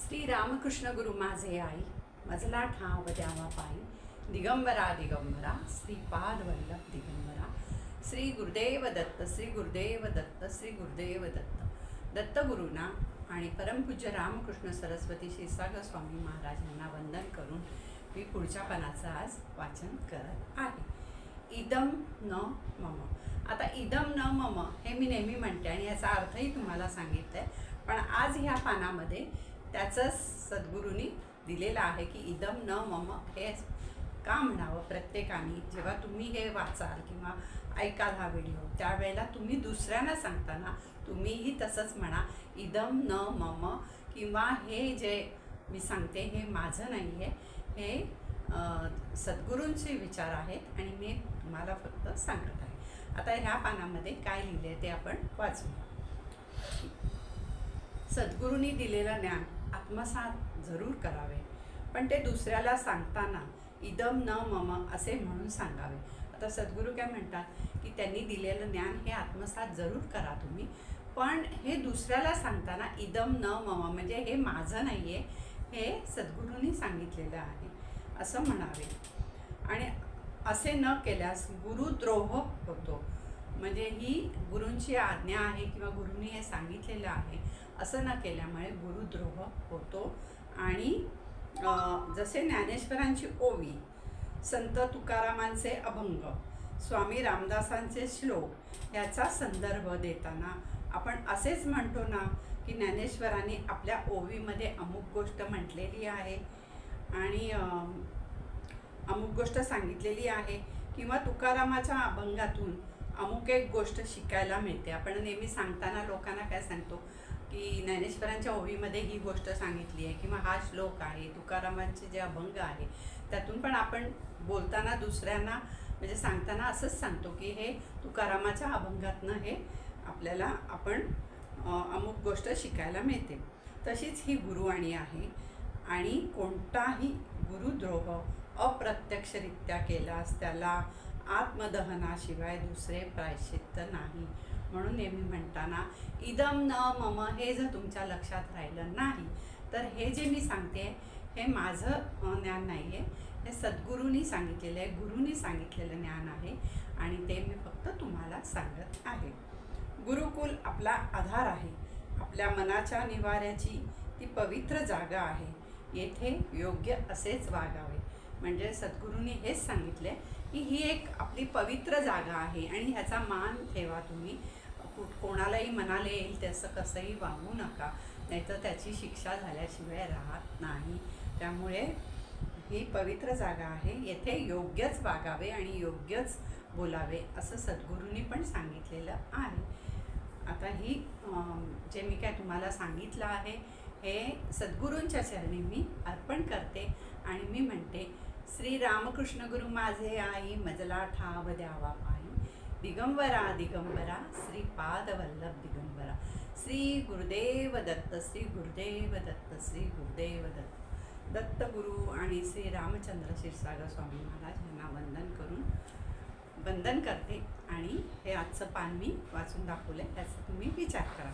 श्री रामकृष्ण गुरु माझे आई मजला ठाव द्यावा पायी दिगंबरा दिगंबरा श्रीपाद वल्लभ दिगंबरा श्री गुरुदेव दत्त श्री गुरुदेव दत्त श्री गुरुदेव दत्त दत्तगुरूंना आणि परमपूज्य रामकृष्ण सरस्वती क्षीरसागर स्वामी महाराजांना वंदन करून मी पुढच्या पानाचं आज वाचन करत आहे। इदम न मम। आता इदम न मम हे मी नेहमी म्हणते आणि याचा अर्थही तुम्हाला सांगितलं आहे, पण आज ह्या पानामध्ये त्याचं सद्गुरूंनी दिलेलं आहे की इदम न मम हे का म्हणावं। प्रत्येकाने जेव्हा तुम्ही हे वाचाल किंवा ऐकाल हा व्हिडिओ त्यावेळेला तुम्ही दुसऱ्यांना सांगताना तुम्हीही तसंच म्हणा इदम न मम, किंवा हे जे मी सांगते हे माझं नाही आहे, हे सद्गुरूंचे विचार आहेत आणि मी तुम्हाला फक्त सांगत आहे। आता ह्या पानामध्ये काय लिहिले ते आपण वाचूया। सद्गुरूंनी दिलेलं ज्ञान आत्मसात जरूर करावे, पण ते दुसऱ्याला सांगताना इदम न मम असे म्हणून सांगावे। आता सद्गुरू काय म्हणतात की त्यांनी दिलेलं ज्ञान हे आत्मसात जरूर करा तुम्ही, पण हे दुसऱ्याला सांगताना इदम न मम म्हणजे हे माझं नाही आहे, हे सद्गुरूंनी सांगितलेलं आहे असं म्हणावे। आणि असे न केल्यास गुरुद्रोह होतो, म्हणजे ही गुरूंची आज्ञा आहे किंवा गुरूंनी हे सांगितलेलं आहे असं न केल्यामुळे गुरुद्रोह होतो। आणि जसे ज्ञानेश्वरांची ओवी, संत तुकारामांचे अभंग, स्वामी रामदासांचे श्लोक याचा संदर्भ देताना आपण असेच म्हणतो ना की ज्ञानेश्वरांनी आपल्या ओवीमध्ये अमुक गोष्ट म्हटलेली आहे आणि अमुक गोष्ट सांगितलेली आहे, किंवा तुकारामाच्या अभंगातून अमुक एक गोष्ट शिकायला मिळते। आपण नेहमी सांगताना लोकांना काय सांगतो की ज्ञानेश्वरांच्या ओवीमध्ये ही गोष्ट सांगितली आहे किंवा हा श्लोक आहे, तुकारामांचे जे अभंग आहे त्यातून पण आपण बोलताना दुसऱ्यांना म्हणजे सांगताना असंच सांगतो की हे तुकारामाच्या अभंगातनं हे आपल्याला आपण अमुक गोष्ट शिकायला मिळते। तशीच ही गुरुवाणी आहे आणि कोणताही गुरुद्रोह अप्रत्यक्षरित्या केल्यास त्याला आत्मदहनाशिवाय दुसरे प्रायश्चित्त नाही। म्हणून नेहमी म्हणताना इदम न मम हे जर तुमच्या लक्षात राहिलं नाही तर हे जे मी सांगते हे माझं ज्ञान नाही आहे, हे सद्गुरूंनी सांगितलेलं आहे, गुरूंनी सांगितलेलं ज्ञान आहे आणि ते मी फक्त तुम्हाला सांगत आहे। गुरुकुल आपला आधार आहे, आपल्या मनाच्या निवाऱ्याची ती पवित्र जागा आहे, येथे योग्य असेच वागावे। म्हणजे सद्गुरूंनी हेच सांगितले की ही एक आपली पवित्र जागा आहे आणि ह्याचा मान ठेवा तुम्ही, कोणालाही मनाला येईल तसं कसंही वागू नका, नाहीतर त्याची शिक्षा झाल्याशिवाय राहत नाही। त्यामुळे ही पवित्र जागा आहे, येथे योग्यच वागावे आणि योग्यच बोलावे असं सद्गुरूंनी पण सांगितलेलं आहे। आता ही जे मी काय तुम्हाला सांगितलं आहे हे सद्गुरूंच्या चरणी मी अर्पण करते आणि मी म्हणते श्री रामकृष्ण गुरु माझे आई मजला ठाव द्यावा पायी दिगंबरा दिगंबरा श्रीपाद वल्लभ दिगंबरा श्री गुरुदेव दत्त श्री गुरुदेव दत्त श्री गुरुदेव दत्त दत्तगुरु आणि श्री रामचंद्र क्षीरसागर स्वामी महाराज यांना वंदन करते आणि हे आजचं पान मी वाचून दाखवलं, त्याचा तुम्ही विचार करा।